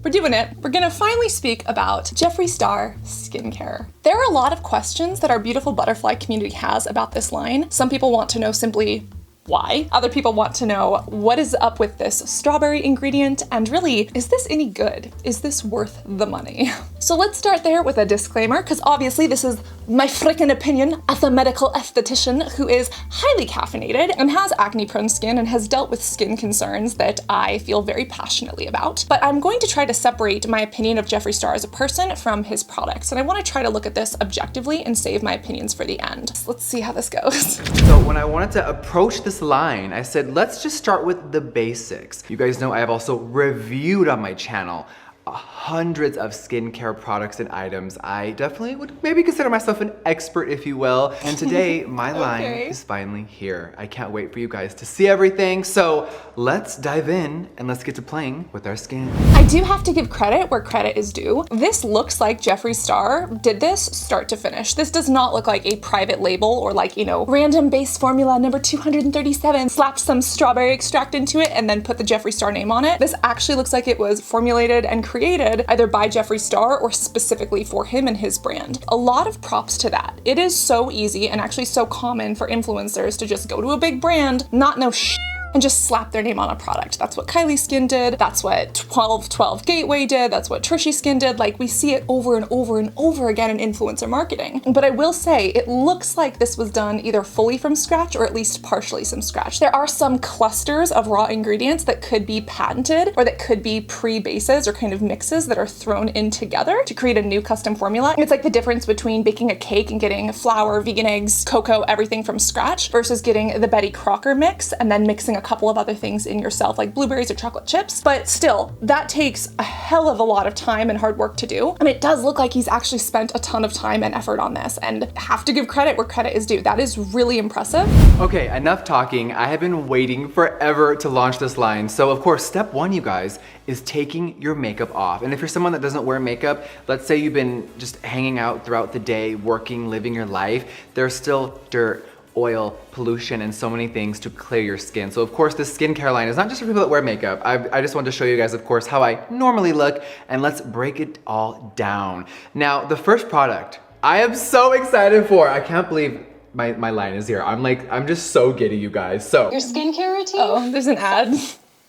we're doing it. We're gonna finally speak about Jeffree Star skincare. There are a lot of questions that our beautiful butterfly community has about this line. Some people want to know simply why. Other people want to know what is up with this strawberry ingredient, and really, is this any good? Is this worth the money? So let's start there with a disclaimer, because obviously this is my frickin' opinion as a medical esthetician who is highly caffeinated and has acne-prone skin and has dealt with skin concerns that I feel very passionately about. But I'm going to try to separate my opinion of Jeffree Star as a person from his products, and I want to try to look at this objectively and save my opinions for the end. So let's see how this goes. So when I wanted to approach this line, I said, let's just start with the basics. You guys know I have also reviewed on my channel hundreds of skincare products and items. I definitely would maybe consider myself an expert, if you will. And today, my line is finally here. I can't wait for you guys to see everything. So let's dive in and let's get to playing with our skin. I do have to give credit where credit is due. This looks like Jeffree Star did this start to finish. This does not look like a private label or like, you know, random base formula number 237, slapped some strawberry extract into it and then put the Jeffree Star name on it. This actually looks like it was formulated and created either by Jeffree Star or specifically for him and his brand. A lot of props to that. It is so easy and actually so common for influencers to just go to a big brand, not know shit, and just slap their name on a product. That's what Kylie's Skin did. That's what 1212 Gateway did. That's what Trishy's Skin did. Like, we see it over and over and over again in influencer marketing. But I will say, it looks like this was done either fully from scratch or at least partially from scratch. There are some clusters of raw ingredients that could be patented or that could be pre-bases or kind of mixes that are thrown in together to create a new custom formula. It's like the difference between baking a cake and getting flour, vegan eggs, cocoa, everything from scratch versus getting the Betty Crocker mix and then mixing a couple of other things in yourself like blueberries or chocolate chips. But still, that takes a hell of a lot of time and hard work to do. And it does look like he's actually spent a ton of time and effort on this, and have to give credit where credit is due. That is really impressive. Okay, enough talking. I have been waiting forever to launch this line. So of course, step one, you guys, is taking your makeup off. And if you're someone that doesn't wear makeup, let's say you've been just hanging out throughout the day, working, living your life, there's still dirt, oil, pollution, and so many things to clear your skin. So of course, this skincare line is not just for people that wear makeup. I just wanted to show you guys, of course, how I normally look, and let's break it all down. Now, the first product I am so excited for. I can't believe my line is here. I'm just so giddy, you guys. So your skincare routine? Oh, there's an ad.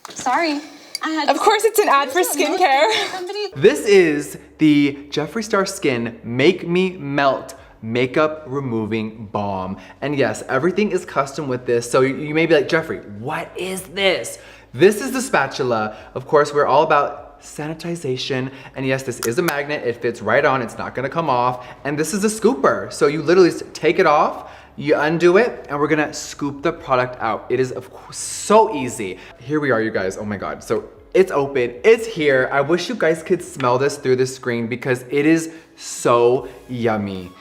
Sorry. Of course it's an ad for skincare. This is the Jeffree Star Skin Make Me Melt makeup removing balm. And yes, everything is custom with this. So you may be like, Jeffree, what is this? This is the spatula. Of course, we're all about sanitization. And yes, this is a magnet. It fits right on. It's not gonna come off. And this is a scooper. So you literally take it off, you undo it, and we're gonna scoop the product out. It is, of course, so easy. Here we are, you guys. Oh my God. So it's open, it's here. I wish you guys could smell this through the screen because it is so yummy.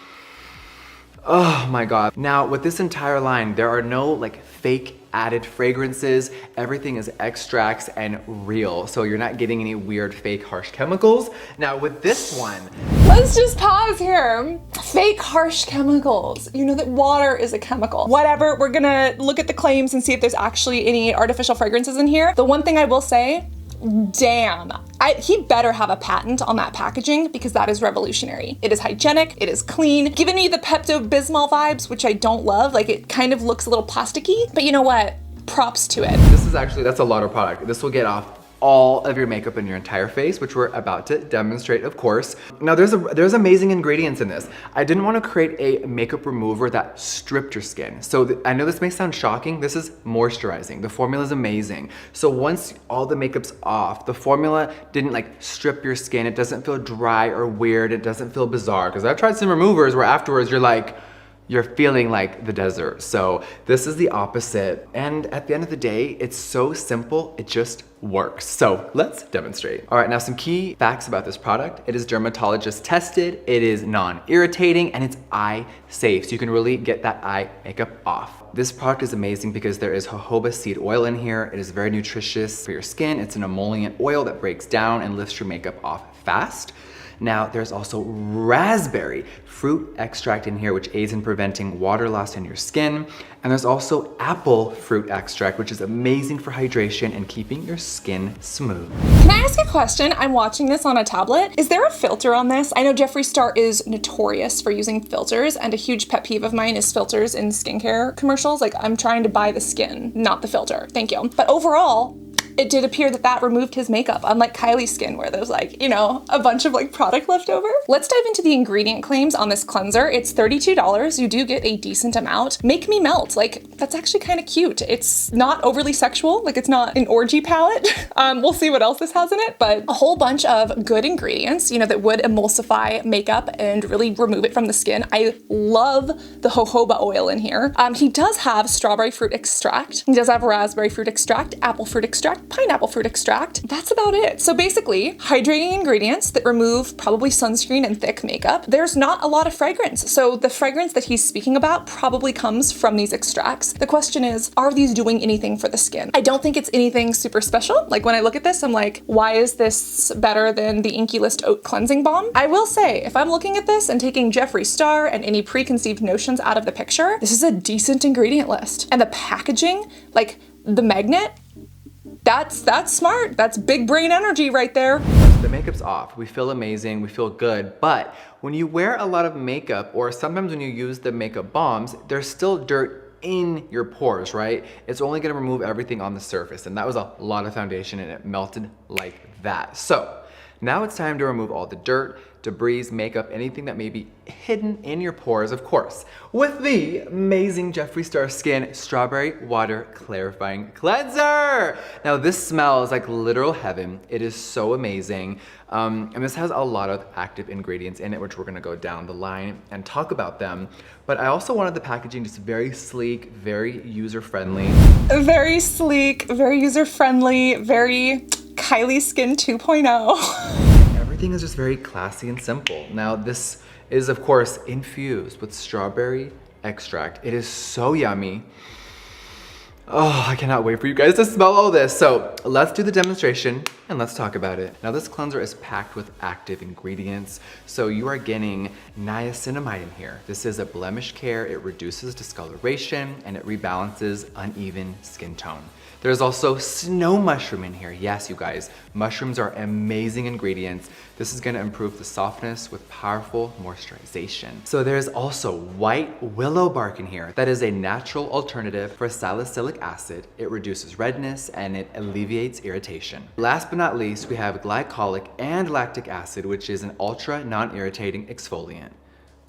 Oh my God. Now with this entire line, there are no like fake added fragrances. Everything is extracts and real. So you're not getting any weird fake harsh chemicals. Now with this one, let's just pause here. Fake harsh chemicals. You know that water is a chemical. Whatever, we're gonna look at the claims and see if there's actually any artificial fragrances in here. The one thing I will say, damn, he better have a patent on that packaging because that is revolutionary. It is hygienic, it is clean, giving me the Pepto-Bismol vibes, which I don't love. Like, it kind of looks a little plasticky, but you know what? Props to it. This is actually, that's a lot of product. This will get off all of your makeup in your entire face, which we're about to demonstrate, of course. Now there's amazing ingredients in this. I didn't want to create a makeup remover that stripped your skin. So I know this may sound shocking. This is moisturizing. The formula is amazing. So once all the makeup's off, the formula didn't like strip your skin. It doesn't feel dry or weird. It doesn't feel bizarre. Because I've tried some removers where afterwards you're feeling like the desert. So this is the opposite. And at the end of the day, it's so simple, it just works. So let's demonstrate. All right, now some key facts about this product. It is dermatologist tested, it is non-irritating, and it's eye safe. So you can really get that eye makeup off. This product is amazing because there is jojoba seed oil in here. It is very nutritious for your skin. It's an emollient oil that breaks down and lifts your makeup off fast. Now, there's also raspberry fruit extract in here, which aids in preventing water loss in your skin. And there's also apple fruit extract, which is amazing for hydration and keeping your skin smooth. Can I ask a question? I'm watching this on a tablet. Is there a filter on this? I know Jeffree Star is notorious for using filters, and a huge pet peeve of mine is filters in skincare commercials. Like, I'm trying to buy the skin, not the filter. Thank you. But overall, it did appear that that removed his makeup, unlike Kylie's skin where there's like, you know, a bunch of like product left over. Let's dive into the ingredient claims on this cleanser. It's $32. You do get a decent amount. Make Me Melt, like that's actually kind of cute. It's not overly sexual, like it's not an orgy palette. We'll see what else this has in it, but a whole bunch of good ingredients, you know, that would emulsify makeup and really remove it from the skin. I love the jojoba oil in here. He does have strawberry fruit extract. He does have raspberry fruit extract, apple fruit extract, pineapple fruit extract. That's about it. So basically, hydrating ingredients that remove probably sunscreen and thick makeup. There's not a lot of fragrance. So the fragrance that he's speaking about probably comes from these extracts. The question is, are these doing anything for the skin? I don't think it's anything super special. Like when I look at this, I'm like, why is this better than the Inkey List Oat Cleansing Balm? I will say, if I'm looking at this and taking Jeffree Star and any preconceived notions out of the picture, this is a decent ingredient list. And the packaging, like the magnet, that's smart. That's big brain energy right there. The makeup's off. We feel amazing, we feel good, but when you wear a lot of makeup, or sometimes when you use the makeup balms, there's still dirt in your pores, right? It's only gonna remove everything on the surface, and that was a lot of foundation and it melted like that. So now it's time to remove all the dirt, debris, makeup, anything that may be hidden in your pores, of course, with the amazing Jeffree Star Skin Strawberry Water Clarifying Cleanser. Now this smells like literal heaven. It is so amazing. And this has a lot of active ingredients in it, which we're gonna go down the line and talk about them. But I also wanted the packaging just very sleek, very user-friendly. Very sleek, very user-friendly, very Kylie Skin 2.0. Everything is just very classy and simple. Now this is of course infused with strawberry extract. It is so yummy. Oh, I cannot wait for you guys to smell all this. So let's do the demonstration and let's talk about it. Now this cleanser is packed with active ingredients. So you are getting niacinamide in here. This is a blemish care. It reduces discoloration and it rebalances uneven skin tone. There's also snow mushroom in here. Yes, you guys, mushrooms are amazing ingredients. This is gonna improve the softness with powerful moisturization. So there's also white willow bark in here. That is a natural alternative for salicylic acid. It reduces redness and it alleviates irritation. Last but not least, we have glycolic and lactic acid, which is an ultra non-irritating exfoliant.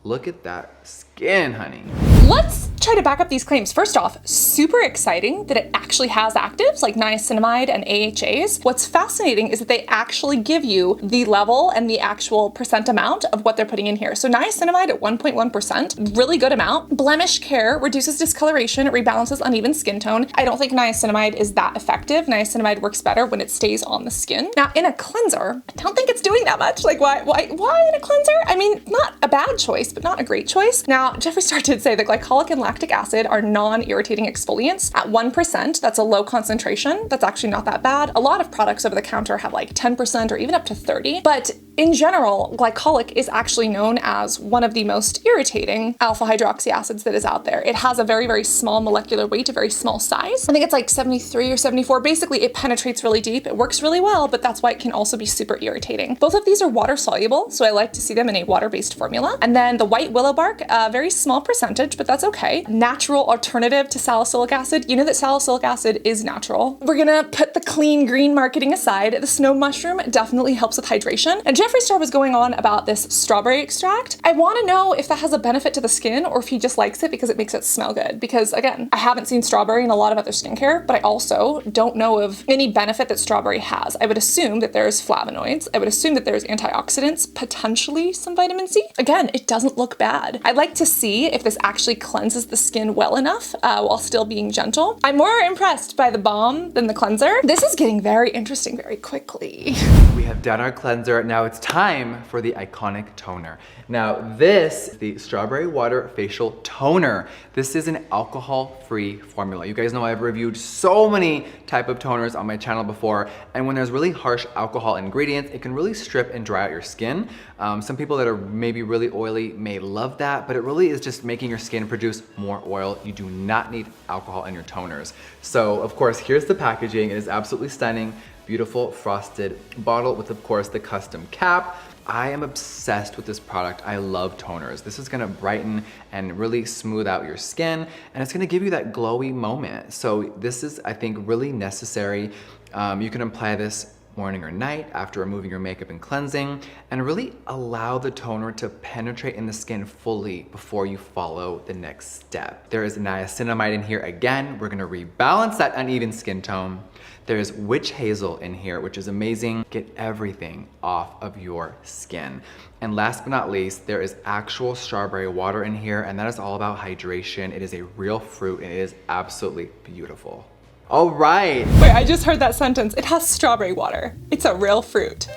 Look at that skin, honey. Let's try to back up these claims. First off, super exciting that it actually has actives like niacinamide and AHAs. What's fascinating is that they actually give you the level and the actual percent amount of what they're putting in here. So niacinamide at 1.1%, really good amount. Blemish care reduces discoloration, it rebalances uneven skin tone. I don't think niacinamide is that effective. Niacinamide works better when it stays on the skin. Now in a cleanser, I don't think it's doing that much. Like why in a cleanser? I mean, not a bad choice, but not a great choice. Now, Jeffree Star did say that glycolic and lactic acid are non-irritating exfoliants at 1%. That's a low concentration. That's actually not that bad. A lot of products over the counter have like 10% or even up to 30. But in general, glycolic is actually known as one of the most irritating alpha hydroxy acids that is out there. It has a very, very small molecular weight, a very small size. I think it's like 73 or 74. Basically, it penetrates really deep. It works really well, but that's why it can also be super irritating. Both of these are water soluble, so I like to see them in a water-based formula. And then the white willow bark, a very small percentage, but that's okay. Natural alternative to salicylic acid. You know that salicylic acid is natural. We're gonna put the clean green marketing aside. The snow mushroom definitely helps with hydration. And Jeffree Star was going on about this strawberry extract. I wanna know if that has a benefit to the skin or if he just likes it because it makes it smell good. Because again, I haven't seen strawberry in a lot of other skincare, but I also don't know of any benefit that strawberry has. I would assume that there's flavonoids. I would assume that there's antioxidants, potentially some vitamin C. Again, it doesn't look bad. I'd like to see if this actually cleanses the skin well enough while still being gentle. I'm more impressed by the balm than the cleanser. This is getting very interesting very quickly. We have done our cleanser. Now it's time for the iconic toner. Now this, the Strawberry Water Facial Toner. This is an alcohol-free formula. You guys know I've reviewed so many type of toners on my channel before, and when there's really harsh alcohol ingredients, it can really strip and dry out your skin. Some people that are maybe really oily may love that, but it really is just making your skin produce more oil. You do not need alcohol in your toners. So of course, here's the packaging. It is absolutely stunning. beautiful frosted bottle with, of course, the custom cap. I am obsessed with this product. I love toners. This is gonna brighten and really smooth out your skin, and it's gonna give you that glowy moment. So this is, I think, really necessary. You can apply this morning or night after removing your makeup and cleansing, and really allow the toner to penetrate in the skin fully before you follow the next step. There is niacinamide in here again. We're gonna rebalance that uneven skin tone. There's witch hazel in here, which is amazing. Get everything off of your skin. And last but not least, there is actual strawberry water in here, and that is all about hydration. It is a real fruit, and it is absolutely beautiful. All right. Wait, I just heard that sentence. It has strawberry water. It's a real fruit.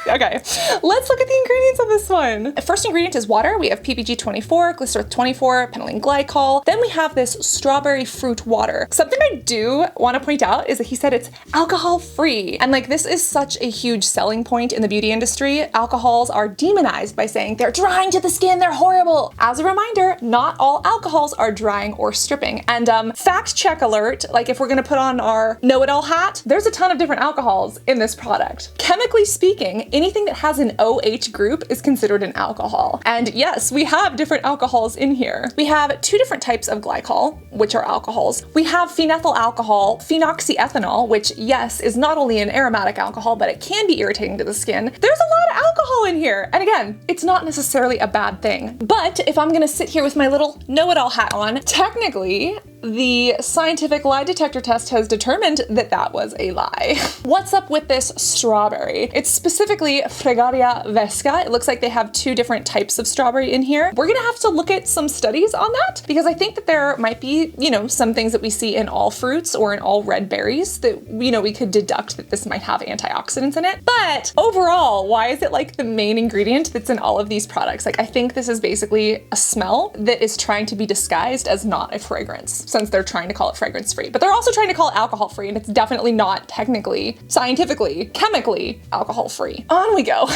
Okay, let's look at the ingredients of this one. The first ingredient is water. We have PPG 24, glycerol 24, pentyl glycol. Then we have this strawberry fruit water. Something I do want to point out is that he said it's alcohol free. And like, this is such a huge selling point in the beauty industry. Alcohols are demonized by saying they're drying to the skin, they're horrible. As a reminder, not all alcohols are drying or stripping. And fact check alert, like if we're gonna put on our know-it-all hat, there's a ton of different alcohols in this product. Chemically speaking, anything that has an OH group is considered an alcohol. And yes, we have different alcohols in here. We have 2 different types of glycol, which are alcohols. We have phenethyl alcohol, phenoxyethanol, which yes, is not only an aromatic alcohol, but it can be irritating to the skin. There's a lot of alcohol in here. And again, it's not necessarily a bad thing. But if I'm gonna sit here with my little know-it-all hat on, technically, the scientific lie detector test has determined that that was a lie. What's up with this strawberry? It's specifically Fregaria vesca. It looks like they have 2 different types of strawberry in here. We're gonna have to look at some studies on that because I think that there might be, you know, some things that we see in all fruits or in all red berries that, you know, we could deduct that this might have antioxidants in it. But overall, why is it like the main ingredient that's in all of these products? Like, I think this is basically a smell that is trying to be disguised as not a fragrance, since they're trying to call it fragrance free, but they're also trying to call it alcohol free, and it's definitely not technically, scientifically, chemically alcohol free. On we go.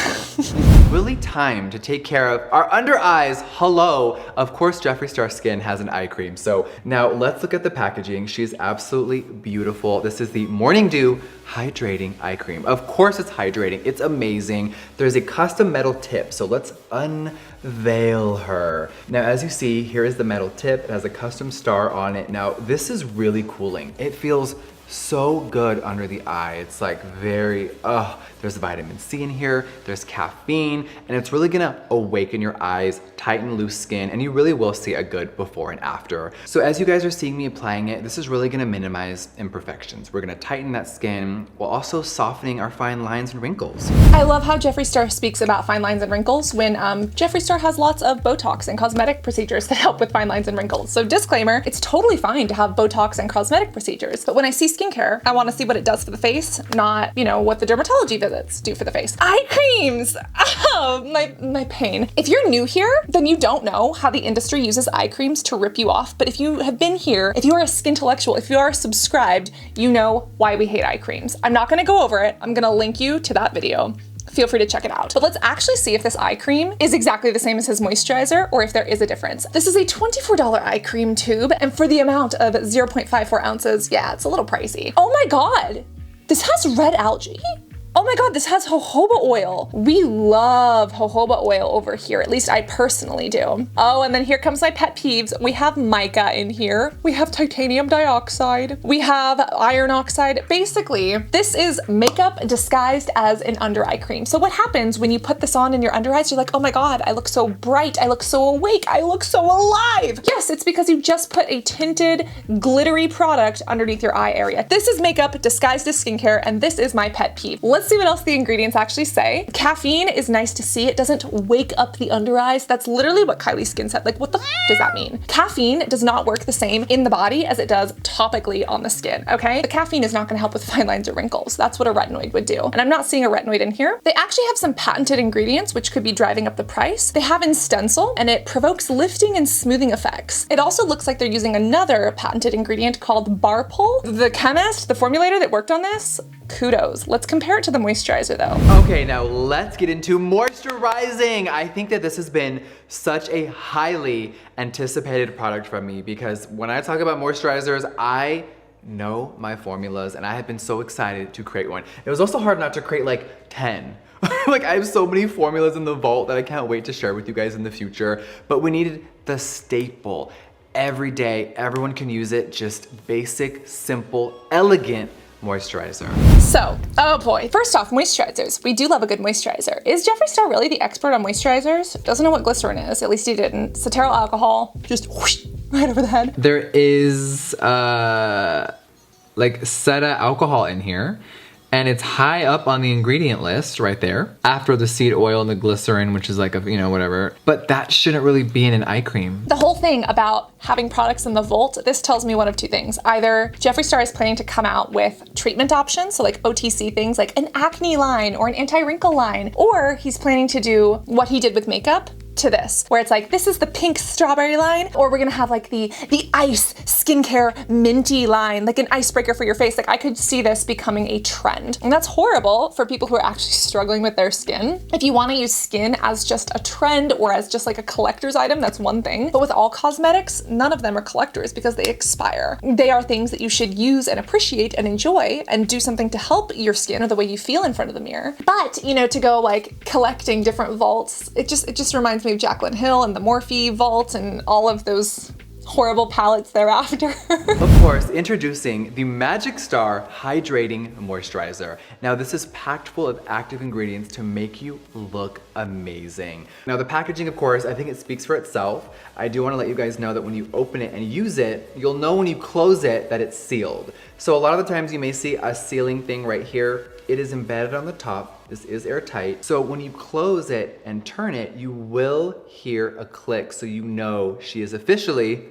Really time to take care of our under eyes. Hello. Of course, Jeffree Star Skin has an eye cream. So now let's look at the packaging. She's absolutely beautiful. This is the Morning Dew Hydrating Eye Cream. Of course it's hydrating. It's amazing. There's a custom metal tip. So let's unveil her. Now, as you see, here is the metal tip. It has a custom star on it. Now, this is really cooling. It feels so good under the eye. It's like very, there's vitamin C in here, there's caffeine, and it's really gonna awaken your eyes, tighten loose skin, and you really will see a good before and after. So as you guys are seeing me applying it, this is really gonna minimize imperfections. We're gonna tighten that skin while also softening our fine lines and wrinkles. I love how Jeffree Star speaks about fine lines and wrinkles when Jeffree Star has lots of Botox and cosmetic procedures that help with fine lines and wrinkles. So disclaimer, it's totally fine to have Botox and cosmetic procedures, but when I see skincare, I want to see what it does for the face, not, you know, what the dermatology visits do for the face. Eye creams! Oh, my pain. If you're new here, then you don't know how the industry uses eye creams to rip you off. But if you have been here, if you are a skintellectual, if you are subscribed, you know why we hate eye creams. I'm not gonna go over it. I'm gonna link you to that video. Feel free to check it out. But let's actually see if this eye cream is exactly the same as his moisturizer or if there is a difference. This is a $24 eye cream tube, and for the amount of 0.54 ounces, yeah, it's a little pricey. Oh my God, this has red algae. Oh my God, this has jojoba oil. We love jojoba oil over here. At least I personally do. Oh, and then here comes my pet peeves. We have mica in here. We have titanium dioxide. We have iron oxide. Basically, this is makeup disguised as an under eye cream. So what happens when you put this on in your under eyes? You're like, oh my God, I look so bright. I look so awake. I look so alive. Yes, it's because you just put a tinted, glittery product underneath your eye area. This is makeup disguised as skincare, and this is my pet peeve. Let's see what else the ingredients actually say. Caffeine is nice to see. It doesn't wake up the under eyes. That's literally what Kylie Skin said. Like, what the f does that mean? Caffeine does not work the same in the body as it does topically on the skin, okay? The caffeine is not gonna help with fine lines or wrinkles. That's what a retinoid would do. And I'm not seeing a retinoid in here. They actually have some patented ingredients, which could be driving up the price. They have Stencil, and it provokes lifting and smoothing effects. It also looks like they're using another patented ingredient called Barpol. The chemist, the formulator that worked on this, kudos. Let's compare it to the moisturizer though. Okay, now let's get into moisturizing. I think that this has been such a highly anticipated product from me because when I talk about moisturizers, I know my formulas, and I have been so excited to create one. It was also hard not to create like 10. Like, I have so many formulas in the vault that I can't wait to share with you guys in the future, but we needed the staple. Every day, everyone can use it, just basic, simple, elegant moisturizer. So, oh boy. First off, moisturizers. We do love a good moisturizer. Is Jeffree Star really the expert on moisturizers? Doesn't know what glycerin is, at least he didn't. Ceteryl alcohol, just whoosh, right over the head. There is like Seta alcohol in here, and it's high up on the ingredient list right there after the seed oil and the glycerin, which is like a, you know, whatever. But that shouldn't really be in an eye cream. The whole thing about having products in the vault, this tells me one of two things. Either Jeffree Star is planning to come out with treatment options, so like OTC things like an acne line or an anti-wrinkle line, or he's planning to do what he did with makeup to this, where it's like, this is the pink strawberry line, or we're gonna have like the ice skincare minty line, like an icebreaker for your face. Like, I could see this becoming a trend. And that's horrible for people who are actually struggling with their skin. If you wanna use skin as just a trend or as just like a collector's item, that's one thing. But with all cosmetics, none of them are collectors because they expire. They are things that you should use and appreciate and enjoy and do something to help your skin or the way you feel in front of the mirror. But, you know, to go like collecting different vaults, it just reminds me of Jaclyn Hill and the Morphe vault and all of those horrible palettes thereafter. Of course, introducing the Magic Star Hydrating Moisturizer. Now, this is packed full of active ingredients to make you look amazing. Now, the packaging, of course, I think it speaks for itself. I do want to let you guys know that when you open it and use it, you'll know when you close it that it's sealed. So a lot of the times you may see a sealing thing right here. It is embedded on the top. This is airtight. So when you close it and turn it, you will hear a click, so you know she is officially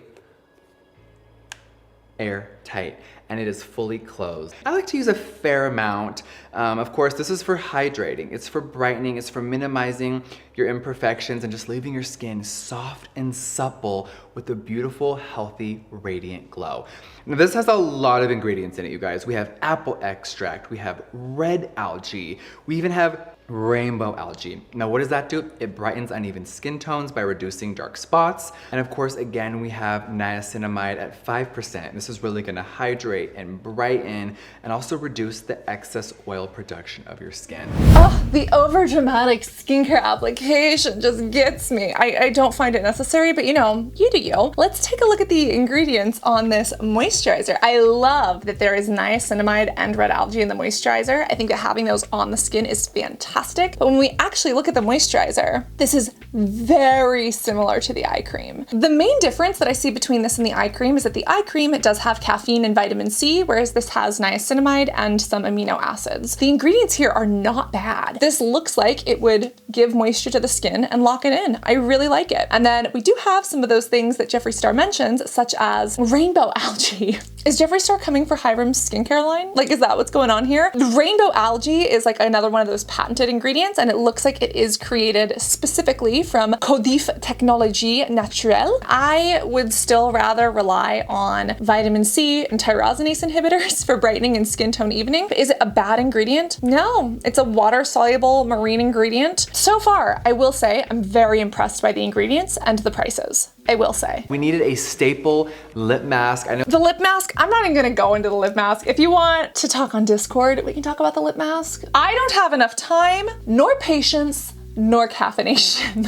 airtight, and it is fully closed. I like to use a fair amount. Of course, this is for hydrating, it's for brightening, it's for minimizing your imperfections and just leaving your skin soft and supple with a beautiful, healthy, radiant glow. Now, this has a lot of ingredients in it, you guys. We have apple extract, we have red algae, we even have rainbow algae. Now, what does that do? It brightens uneven skin tones by reducing dark spots. And of course, again, we have niacinamide at 5%. This is really gonna hydrate and brighten and also reduce the excess oil production of your skin. Oh, the overdramatic skincare application just gets me. I don't find it necessary, but you know, you do you. Let's take a look at the ingredients on this moisturizer. I love that there is niacinamide and red algae in the moisturizer. I think that having those on the skin is fantastic. But when we actually look at the moisturizer, this is very similar to the eye cream. The main difference that I see between this and the eye cream is that the eye cream, it does have caffeine and vitamin C, whereas this has niacinamide and some amino acids. The ingredients here are not bad. This looks like it would give moisture to the skin and lock it in. I really like it. And then we do have some of those things that Jeffree Star mentions, such as rainbow algae. Is Jeffree Star coming for Hyram's skincare line? Like, is that what's going on here? The rainbow algae is like another one of those patented ingredients, and it looks like it is created specifically from Codif Technologie Naturelle. I would still rather rely on vitamin C and tyrosinase inhibitors for brightening and skin tone evening. Is it a bad ingredient? No, it's a water-soluble marine ingredient. So far, I will say I'm very impressed by the ingredients and the prices. I will say. We needed a staple lip mask. I know the lip mask, I'm not even gonna go into the lip mask. If you want to talk on Discord, we can talk about the lip mask. I don't have enough time, nor patience, nor caffeination.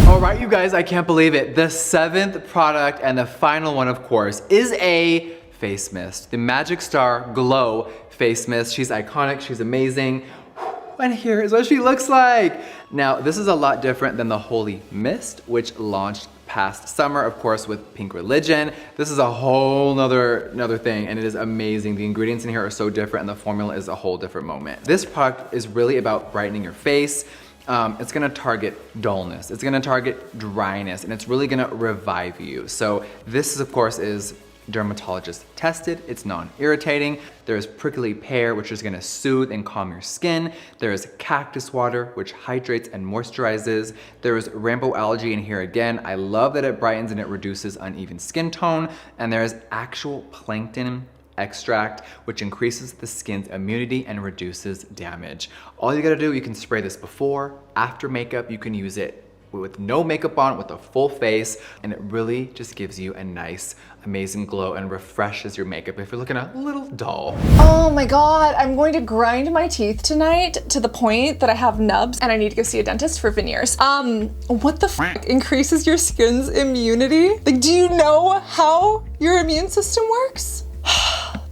All right, you guys, I can't believe it. The 7th product and the final one, of course, is a face mist. The Magic Star Glow Face Mist. She's iconic, she's amazing. And here is what she looks like. Now, this is a lot different than the Holy Mist, which launched past summer, of course, with Pink Religion. This is a whole nother thing, and it is amazing. The ingredients in here are so different, and the formula is a whole different moment. This product is really about brightening your face. It's gonna target dullness, it's gonna target dryness, and it's really gonna revive you. So this, of course, is dermatologist tested. It's non-irritating. There's prickly pear, which is gonna soothe and calm your skin. There's cactus water, which hydrates and moisturizes. There's rainbow algae in here again. I love that it brightens and it reduces uneven skin tone. And there's actual plankton extract, which increases the skin's immunity and reduces damage. All you gotta do, you can spray this before, after makeup. You can use it with no makeup on, with a full face, and it really just gives you a nice, amazing glow and refreshes your makeup if you're looking a little dull. Oh my God, I'm going to grind my teeth tonight to the point that I have nubs and I need to go see a dentist for veneers. What the f increases your skin's immunity? Like, do you know how your immune system works?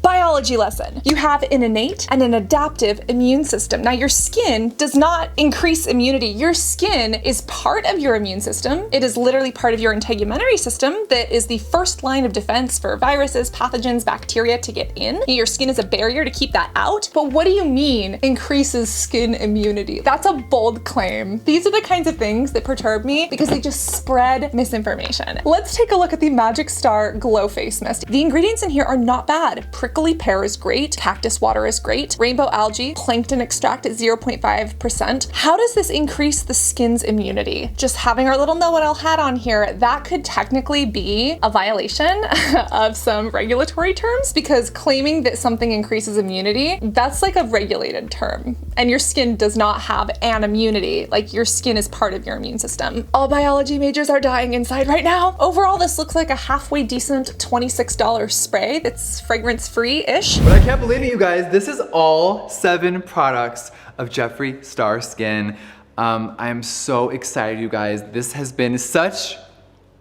Biology lesson. You have an innate and an adaptive immune system. Now, your skin does not increase immunity. Your skin is part of your immune system. It is literally part of your integumentary system that is the first line of defense for viruses, pathogens, bacteria to get in. Your skin is a barrier to keep that out. But what do you mean increases skin immunity? That's a bold claim. These are the kinds of things that perturb me because they just spread misinformation. Let's take a look at the Magic Star Glow Face Mist. The ingredients in here are not bad. Prickly pear is great, cactus water is great, rainbow algae, plankton extract at 0.5%. How does this increase the skin's immunity? Just having our little know-it-all hat on here, that could technically be a violation of some regulatory terms, because claiming that something increases immunity, that's like a regulated term. And your skin does not have an immunity. Like, your skin is part of your immune system. All biology majors are dying inside right now. Overall, this looks like a halfway decent $26 spray that's fragrance-free-ish. But I can't believe it, you guys. This is all 7 products of Jeffree Star Skin. I am so excited, you guys. This has been such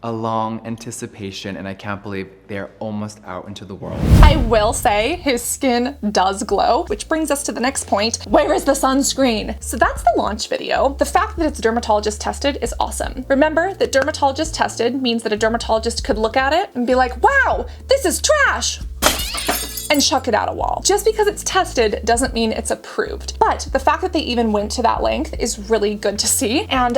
a long anticipation, and I can't believe they're almost out into the world. I will say his skin does glow, which brings us to the next point. Where is the sunscreen? So that's the launch video. The fact that it's dermatologist tested is awesome. Remember that dermatologist tested means that a dermatologist could look at it and be like, wow, this is trash, and chuck it out a wall. Just because it's tested doesn't mean it's approved. But the fact that they even went to that length is really good to see. And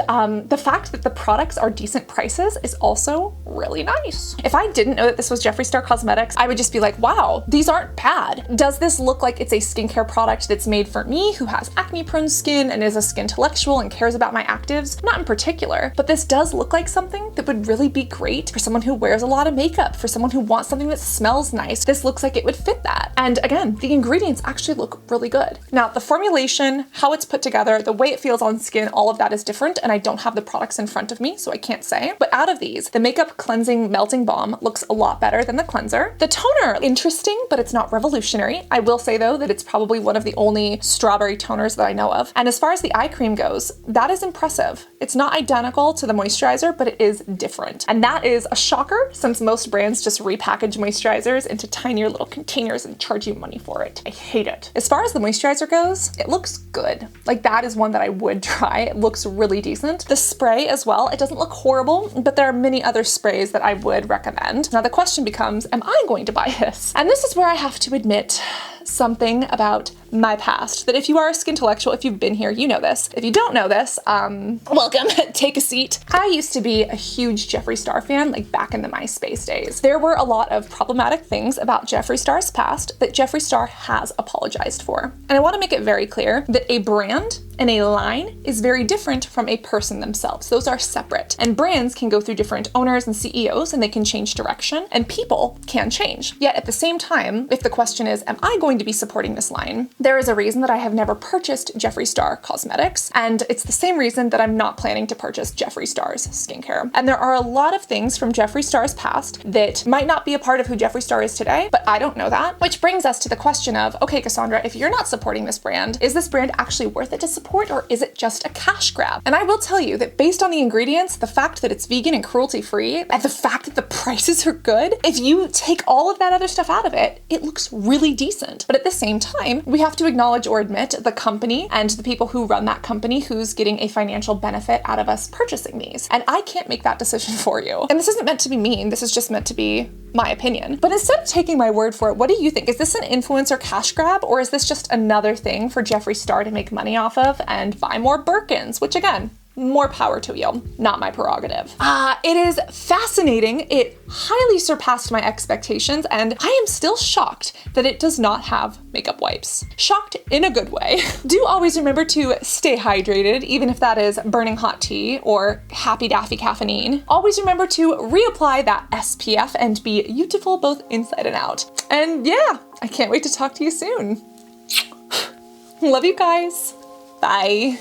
the fact that the products are decent prices is also really nice. If I didn't know that this was Jeffree Star Cosmetics, I would just be like, wow, these aren't bad. Does this look like it's a skincare product that's made for me, who has acne prone skin and is a skintellectual and cares about my actives? Not in particular, but this does look like something that would really be great for someone who wears a lot of makeup, for someone who wants something that smells nice. This looks like it would fit that. And again, the ingredients actually look really good. Now, the formulation, how it's put together, the way it feels on skin, all of that is different, and I don't have the products in front of me, so I can't say. But out of these, the Makeup Cleansing Melting Balm looks a lot better than the cleanser. The toner, interesting, but it's not revolutionary. I will say though that it's probably one of the only strawberry toners that I know of. And as far as the eye cream goes, that is impressive. It's not identical to the moisturizer, but it is different. And that is a shocker, since most brands just repackage moisturizers into tinier little containers and charge you money for it. I hate it. As far as the moisturizer goes, it looks good. Like, that is one that I would try. It looks really decent. The spray as well, it doesn't look horrible, but there are many other sprays that I would recommend. Now the question becomes, am I going to buy this? And this is where I have to admit something about my past, that if you are a skintellectual, if you've been here, you know this. If you don't know this, welcome, take a seat. I used to be a huge Jeffree Star fan, like back in the MySpace days. There were a lot of problematic things about Jeffree Star's past that Jeffree Star has apologized for. And I want to make it very clear that a brand and a line is very different from a person themselves. Those are separate. And brands can go through different owners and CEOs, and they can change direction, and people can change. Yet at the same time, if the question is, am I going to be supporting this line? There is a reason that I have never purchased Jeffree Star Cosmetics, and it's the same reason that I'm not planning to purchase Jeffree Star's skincare. And there are a lot of things from Jeffree Star's past that might not be a part of who Jeffree Star is today, but I don't know that. Which brings us to the question of, okay, Cassandra, if you're not supporting this brand, is this brand actually worth it to support, or is it just a cash grab? And I will tell you that based on the ingredients, the fact that it's vegan and cruelty-free, and the fact that the prices are good, if you take all of that other stuff out of it, it looks really decent. But at the same time, we have to acknowledge or admit the company and the people who run that company who's getting a financial benefit out of us purchasing these. And I can't make that decision for you. And this isn't meant to be mean, this is just meant to be my opinion. But instead of taking my word for it, what do you think? Is this an influencer cash grab, or is this just another thing for Jeffree Star to make money off of and buy more Birkins? Which again, more power to you, not my prerogative. It is fascinating. It highly surpassed my expectations, and I am still shocked that it does not have makeup wipes. Shocked in a good way. Do always remember to stay hydrated, even if that is burning hot tea or Happy Daffy caffeine. Always remember to reapply that SPF and be beautiful both inside and out. And yeah, I can't wait to talk to you soon. Love you guys. Bye.